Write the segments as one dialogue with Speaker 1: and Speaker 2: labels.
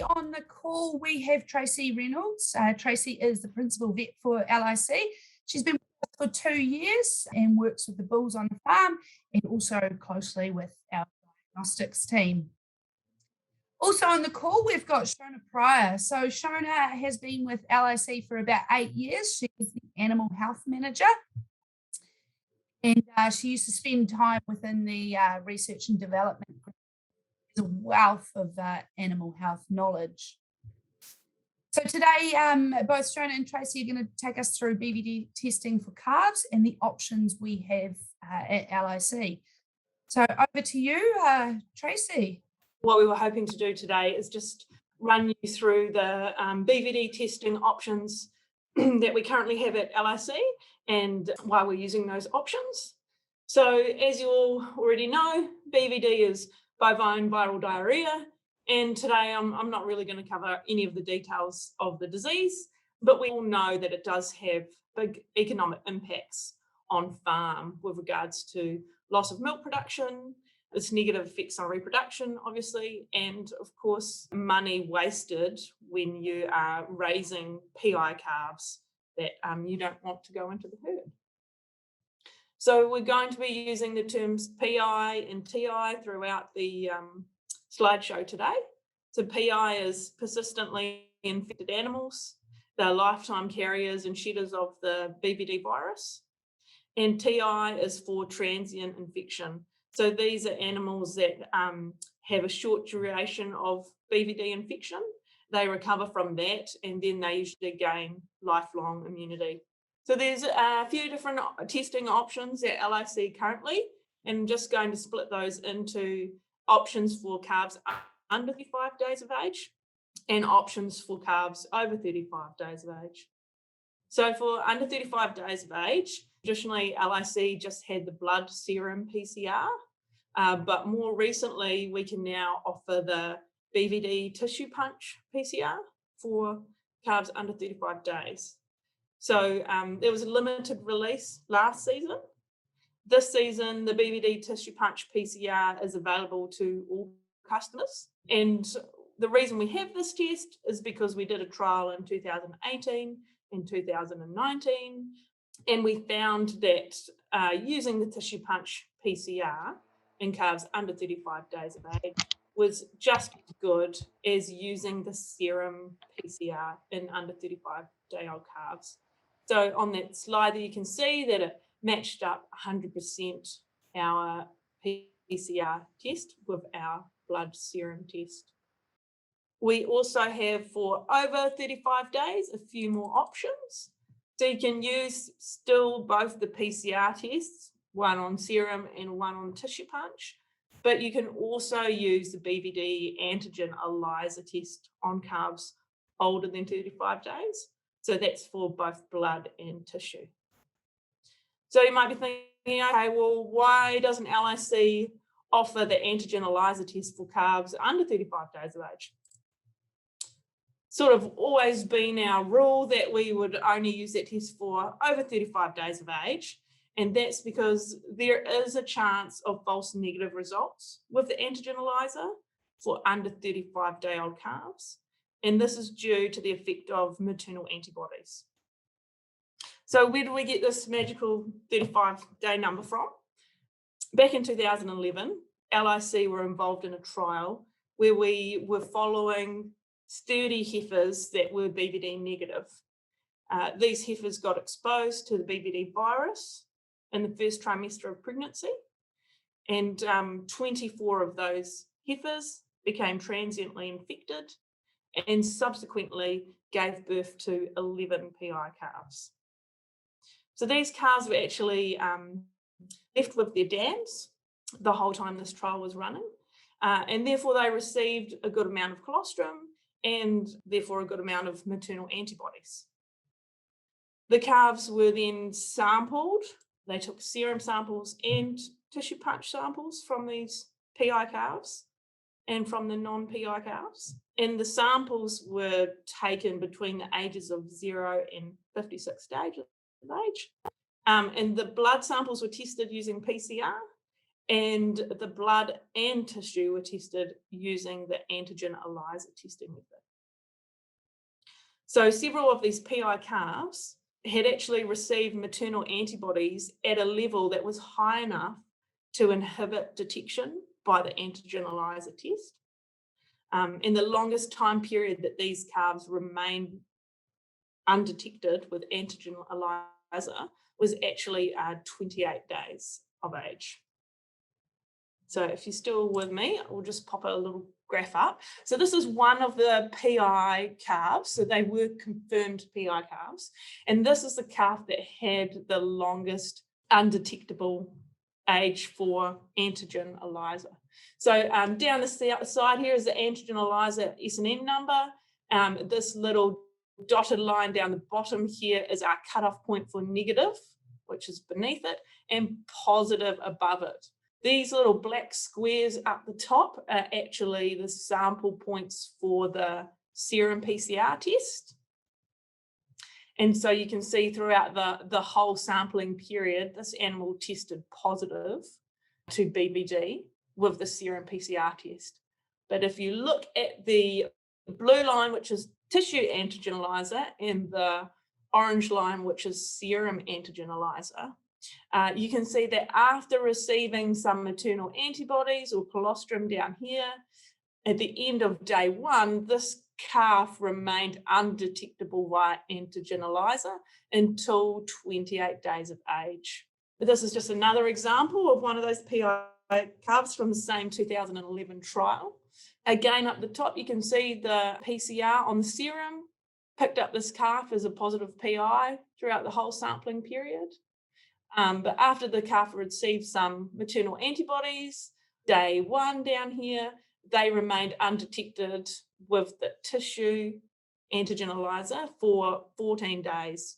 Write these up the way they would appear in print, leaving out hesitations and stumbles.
Speaker 1: on the call, we have Tracey Reynolds. Tracey is the principal vet for LIC. She's been with us for 2 years and works with the bulls on the farm and also closely with our diagnostics team. Also on the call, we've got Shona Pryor. So Shona has been with LIC for about 8 years. She's the animal health manager. And she used to spend time within the research and development group. There's a wealth of animal health knowledge. So today, both Shona and Tracey are going to take us through BVD testing for calves and the options we have at LIC. So over to you, Tracey.
Speaker 2: What we were hoping to do today is just run you through the BVD testing options that we currently have at LIC and why we're using those options. So as you all already know, BVD is bovine viral diarrhea, and today I'm not really going to cover any of the details of the disease, but we all know that it does have big economic impacts on farm with regards to loss of milk production, its negative effects on reproduction, obviously, and of course, money wasted when you are raising PI calves that you don't want to go into the herd. So we're going to be using the terms PI and TI throughout the slideshow today. So PI is persistently infected animals. They're lifetime carriers and shedders of the BVD virus. And TI is for transient infection. So these are animals that have a short duration of BVD infection. They recover from that and then they usually gain lifelong immunity. So there's a few different testing options at LIC currently, and I'm just going to split those into options for calves under 35 days of age and options for calves over 35 days of age. So for under 35 days of age, traditionally LIC just had the blood serum PCR, but more recently we can now offer the BVD tissue punch PCR for calves under 35 days. So there was a limited release last season. This season, the BVD tissue punch PCR is available to all customers. And the reason we have this test is because we did a trial in 2018 and 2019, and we found that using the tissue punch PCR in calves under 35 days of age was just as good as using the serum PCR in under 35-day-old calves. So on that slide there, you can see that it matched up 100% our PCR test with our blood serum test. We also have for over 35 days a few more options. So you can use still both the PCR tests, one on serum and one on tissue punch, but you can also use the BVD antigen ELISA test on calves older than 35 days. So that's for both blood and tissue. So you might be thinking, okay, well, why doesn't LIC offer the antigen ELISA test for calves under 35 days of age? Sort of always been our rule that we would only use that test for over 35 days of age. And that's because there is a chance of false negative results with the antigen ELISA for under 35-day-old calves. And this is due to the effect of maternal antibodies. So where do we get this magical 35-day number from? Back in 2011, LIC were involved in a trial where we were following sturdy heifers that were BVD negative. These heifers got exposed to the BVD virus in the first trimester of pregnancy, and 24 of those heifers became transiently infected and subsequently gave birth to 11 PI calves. So these calves were actually left with their dams the whole time this trial was running, and therefore they received a good amount of colostrum and therefore a good amount of maternal antibodies. The calves were then sampled. They took serum samples and tissue punch samples from these PI calves and from the non-PI calves. And the samples were taken between the ages of 0 and 56 days of age. And the blood samples were tested using PCR, and the blood and tissue were tested using the antigen ELISA testing method. So several of these PI calves had actually received maternal antibodies at a level that was high enough to inhibit detection by the antigen ELISA test. And the longest time period that these calves remained undetected with antigen ELISA was actually 28 days of age. So if you're still with me, we'll just pop a little graph up. So this is one of the PI calves. So they were confirmed PI calves. And this is the calf that had the longest undetectable age for antigen ELISA. So down the side here is the antigen ELISA S&N number. This little dotted line down the bottom here is our cutoff point for negative, which is beneath it, and positive above it. These little black squares up the top are actually the sample points for the serum PCR test. And so you can see throughout the whole sampling period, this animal tested positive to BVD with the serum PCR test. But if you look at the blue line, which is tissue antigen ELISA, and the orange line, which is serum antigen ELISA, you can see that after receiving some maternal antibodies or colostrum down here, at the end of day 1, this calf remained undetectable via antigen ELISA until 28 days of age. But this is just another example of one of those PI calves from the same 2011 trial. Again, up the top, you can see the PCR on the serum picked up this calf as a positive PI throughout the whole sampling period. But after the calf received some maternal antibodies, day 1 down here, they remained undetected with the tissue antigen ELISA for 14 days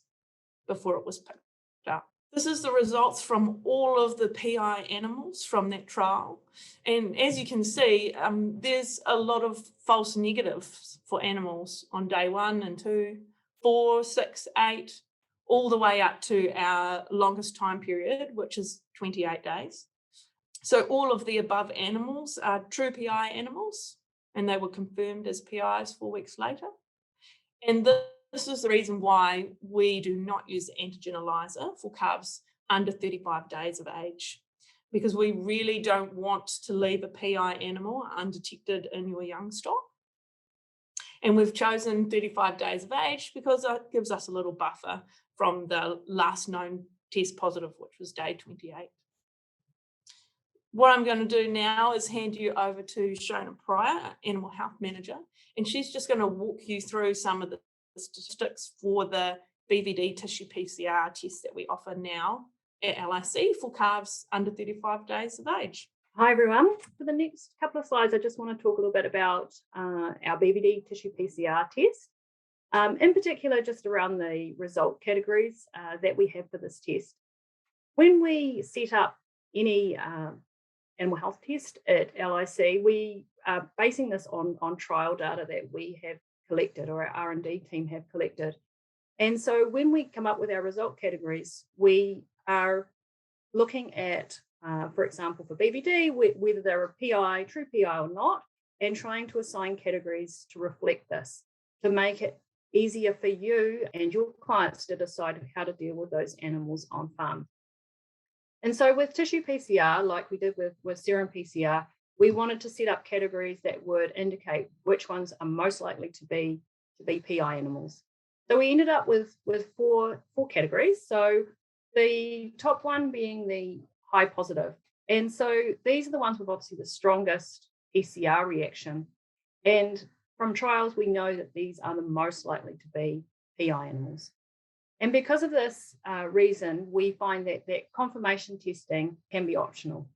Speaker 2: before it was picked up. This is the results from all of the PI animals from that trial. And as you can see, there's a lot of false negatives for animals on day 1 and 2, 4, 6, 8, all the way up to our longest time period, which is 28 days. So all of the above animals are true PI animals, and they were confirmed as PIs 4 weeks later. And this is the reason why we do not use antigen ELISA for calves under 35 days of age, because we really don't want to leave a PI animal undetected in your young stock. And we've chosen 35 days of age because that gives us a little buffer from the last known test positive, which was day 28. What I'm going to do now is hand you over to Shona Pryor, Animal Health Manager, and she's just going to walk you through some of the statistics for the BVD tissue PCR test that we offer now at LIC for calves under 35 days of age.
Speaker 3: Hi everyone. For the next couple of slides, I just want to talk a little bit about our BVD tissue PCR test. In particular, just around the result categories that we have for this test. When we set up any animal health test at LIC, we are basing this on trial data that we have collected, or our R&D team have collected. And so when we come up with our result categories, we are looking at, for example, for BVD, whether they're a PI, true PI or not, and trying to assign categories to reflect this, to make it easier for you and your clients to decide how to deal with those animals on farm. And so with tissue PCR, like we did with serum PCR, we wanted to set up categories that would indicate which ones are most likely to be PI animals. So we ended up with four categories. So the top one being the high positive. And so these are the ones with obviously the strongest PCR reaction. And from trials, we know that these are the most likely to be PI animals. And because of this reason, we find that confirmation testing can be optional.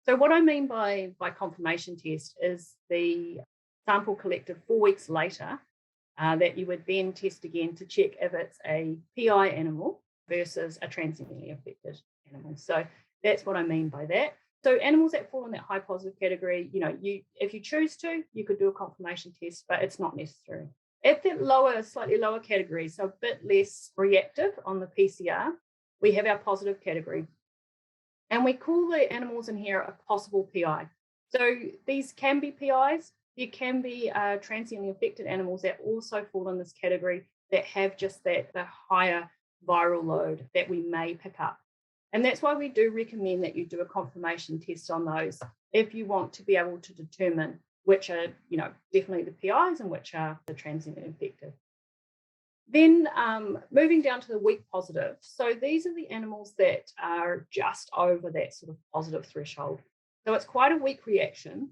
Speaker 3: So what I mean by confirmation test is the sample collected 4 weeks later that you would then test again to check if it's a PI animal versus a transiently affected animal. So that's what I mean by that. So animals that fall in that high positive category, if you choose to, you could do a confirmation test, but it's not necessary. At the slightly lower category, so a bit less reactive on the PCR, we have our positive category. And we call the animals in here a possible PI. So these can be PIs. There can be transiently infected animals that also fall in this category that have just the higher viral load that we may pick up. And that's why we do recommend that you do a confirmation test on those if you want to be able to determine which are, definitely the PIs and which are the transiently infected. Then moving down to the weak positive. So these are the animals that are just over that sort of positive threshold. So it's quite a weak reaction.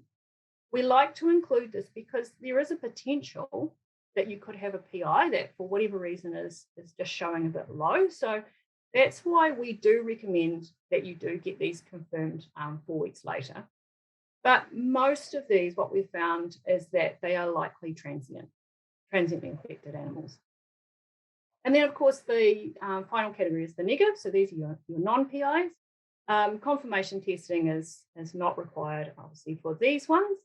Speaker 3: We like to include this because there is a potential that you could have a PI that for whatever reason is just showing a bit low. So that's why we do recommend that you do get these confirmed 4 weeks later. But most of these, what we've found is that they are likely transiently infected animals. And then, of course, the final category is the negative. So these are your non-PIs. Confirmation testing is not required, obviously, for these ones.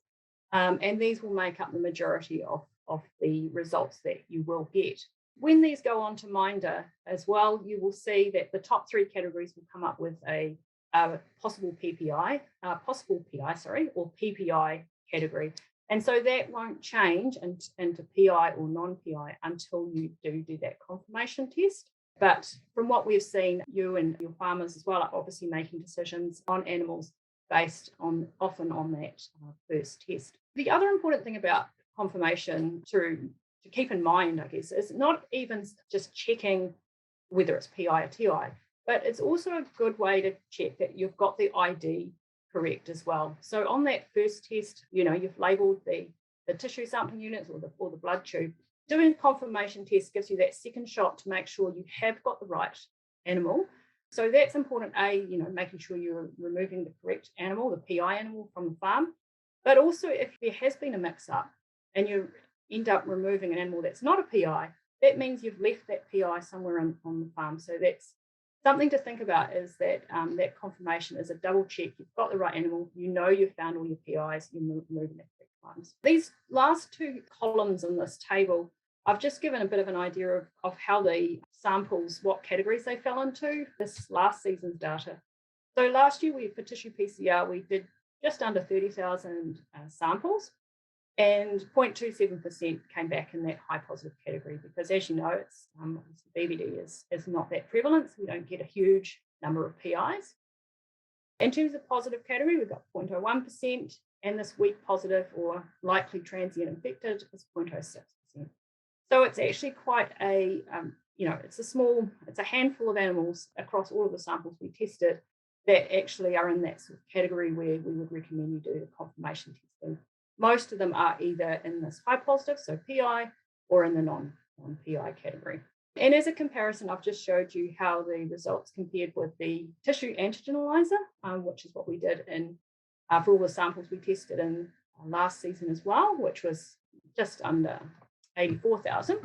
Speaker 3: And these will make up the majority of the results that you will get. When these go on to Minder as well, you will see that the top 3 categories will come up with a possible PI, or PPI category. And so that won't change into PI or non-PI until you do that confirmation test. But from what we've seen, you and your farmers as well are obviously making decisions on animals based often on that first test. The other important thing about confirmation to keep in mind, I guess, is not even just checking whether it's PI or TI, but it's also a good way to check that you've got the ID correct as well. So on that first test, you've labelled the tissue sampling units or the blood tube. Doing a confirmation test gives you that second shot to make sure you have got the right animal. So that's important, making sure you're removing the correct animal, the PI animal from the farm. But also if there has been a mix-up and you end up removing an animal that's not a PI, that means you've left that PI somewhere on the farm. So that's something to think about, is that that confirmation is a double check. You've got the right animal, you've found all your PIs, you're moving the correct ones. These last 2 columns in this table, I've just given a bit of an idea of how the samples, what categories they fell into, this last season's data. So last year, for tissue PCR, we did just under 30,000 samples, and 0.27% came back in that high positive category because, as you know, it's BVD is not that prevalent, so we don't get a huge number of PIs. In terms of positive category, we've got 0.01%, and this weak positive or likely transient infected is 0.06%. So it's actually quite a, it's a handful of animals across all of the samples we tested that actually are in that sort of category where we would recommend you do the confirmation testing. Most of them are either in this high positive, so PI, or in the non-PI category. And as a comparison, I've just showed you how the results compared with the tissue antigen ELISA, which is what we did for all the samples we tested in last season as well, which was just under 84,000.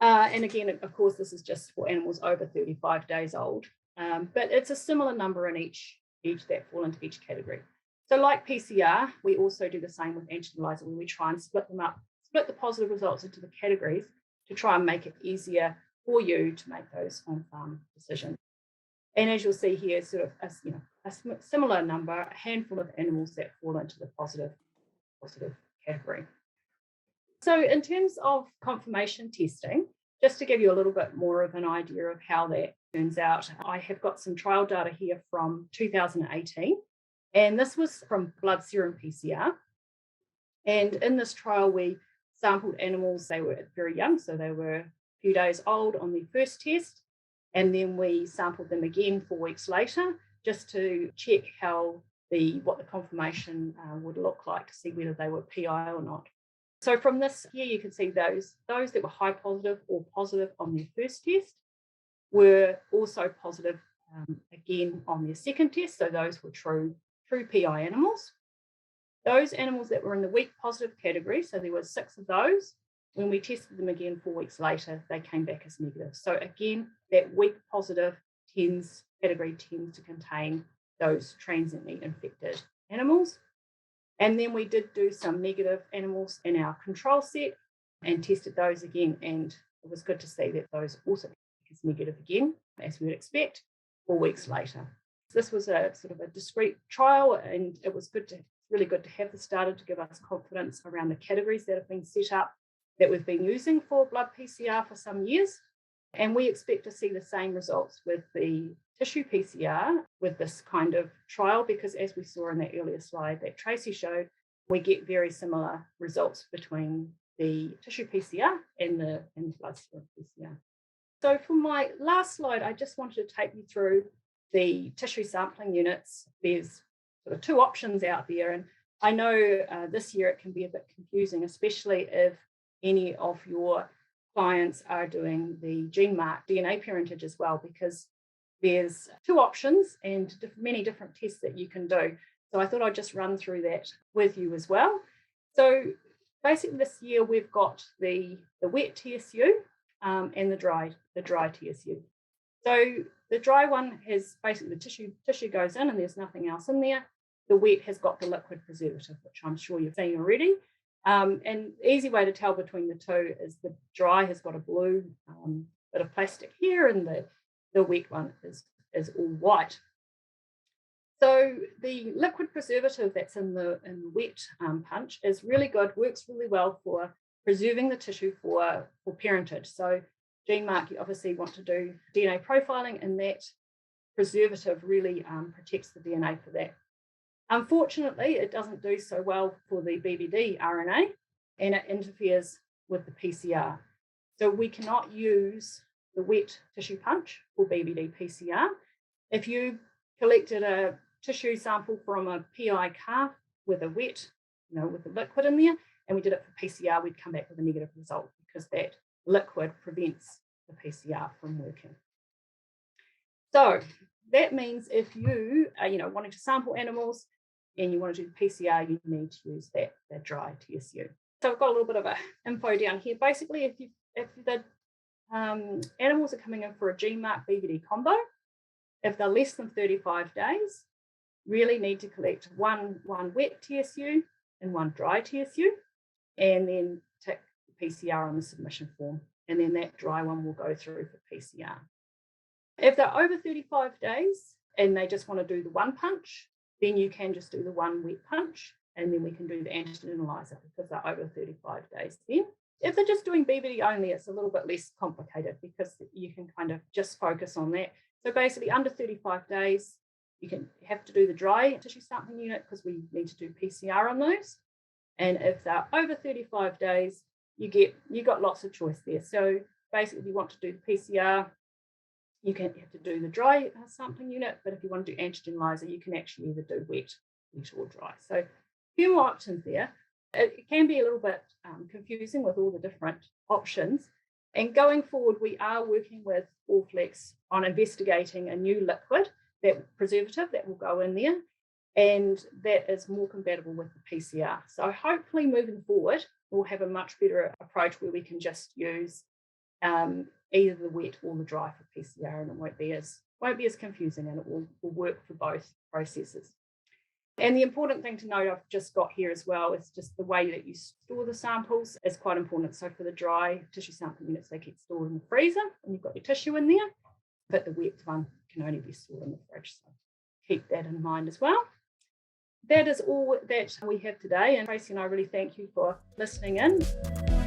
Speaker 3: And again, of course, this is just for animals over 35 days old, but it's a similar number in each that fall into each category. So like PCR, we also do the same with antigen ELISA, where we try and split the positive results into the categories to try and make it easier for you to make those on-farm decisions. And as you'll see here, sort of a similar number, a handful of animals that fall into the positive category. So in terms of confirmation testing, just to give you a little bit more of an idea of how that turns out, I have got some trial data here from 2018. And this was from blood serum PCR. And in this trial, we sampled animals. They were very young, so they were a few days old on the first test. And then we sampled them again 4 weeks later, just to check what the confirmation would look like, to see whether they were PI or not. So from this here, you can see those that were high positive or positive on their first test were also positive again on their second test. So those were true PI animals. Those animals that were in the weak positive category, so there were 6 of those, when we tested them again 4 weeks later, they came back as negative. So again, that weak positive category tends to contain those transiently infected animals. And then we did do some negative animals in our control set and tested those again. And it was good to see that those also came back as negative again, as we would expect, 4 weeks later. This was a sort of a discrete trial, and it was really good to have this data to give us confidence around the categories that have been set up that we've been using for blood PCR for some years. And we expect to see the same results with the tissue PCR with this kind of trial, because as we saw in that earlier slide that Tracey showed, we get very similar results between the tissue PCR and the blood serum PCR. So for my last slide, I just wanted to take you through the tissue sampling units. There's sort of two options out there, and I know this year it can be a bit confusing, especially if any of your clients are doing the GeneMark DNA parentage as well, because there's two options and many different tests that you can do. So I thought I'd just run through that with you as well. So basically this year we've got the wet TSU and the dry TSU. So the dry one has basically the tissue goes in and there's nothing else in there. The wet has got the liquid preservative, which I'm sure you've seen already. And the easy way to tell between the two is the dry has got a blue bit of plastic here, and the wet one is all white. So the liquid preservative that's in the wet punch is really good, works really well for preserving the tissue for parentage. So GeneMark, you obviously want to do DNA profiling, and that preservative really protects the DNA for that. Unfortunately, it doesn't do so well for the BVD RNA, and it interferes with the PCR. So we cannot use the wet tissue punch for BVD PCR. If you collected a tissue sample from a PI calf with a wet, with the liquid in there, and we did it for PCR, we'd come back with a negative result because that liquid prevents the PCR from working. So that means if you are wanting to sample animals and you want to do the PCR, you need to use that dry TSU. So I've got a little bit of info down here. Basically, if the animals are coming in for a GeneMark BVD combo, if they're less than 35 days, really need to collect one wet TSU and one dry TSU, and then tick the PCR on the submission form, and then that dry one will go through for PCR. If they're over 35 days and they just want to do the one punch, then you can just do the one wet punch, and then we can do the antigen analyzer because they're over 35 days then. If they're just doing BVD only, it's a little bit less complicated because you can kind of just focus on that. So basically under 35 days, you can have to do the dry tissue sampling unit because we need to do PCR on those. And if they're over 35 days, you got lots of choice there. So basically, if you want to do the PCR, you have to do the dry sampling unit, but if you want to do antigen analyzer, you can actually either do wet or dry. So a few more options there. It can be a little bit confusing with all the different options. And going forward, we are working with Allflex on investigating a new liquid, that preservative that will go in there, and that is more compatible with the PCR. So hopefully moving forward, we'll have a much better approach where we can just use either the wet or the dry for PCR, and it won't be as confusing, and it will work for both processes. And the important thing to note I've just got here as well is just the way that you store the samples is quite important. So for the dry tissue sampling units, they get stored in the freezer and you've got your tissue in there, but the wet one can only be stored in the fridge. So keep that in mind as well. That is all that we have today, and Tracey and I really thank you for listening in.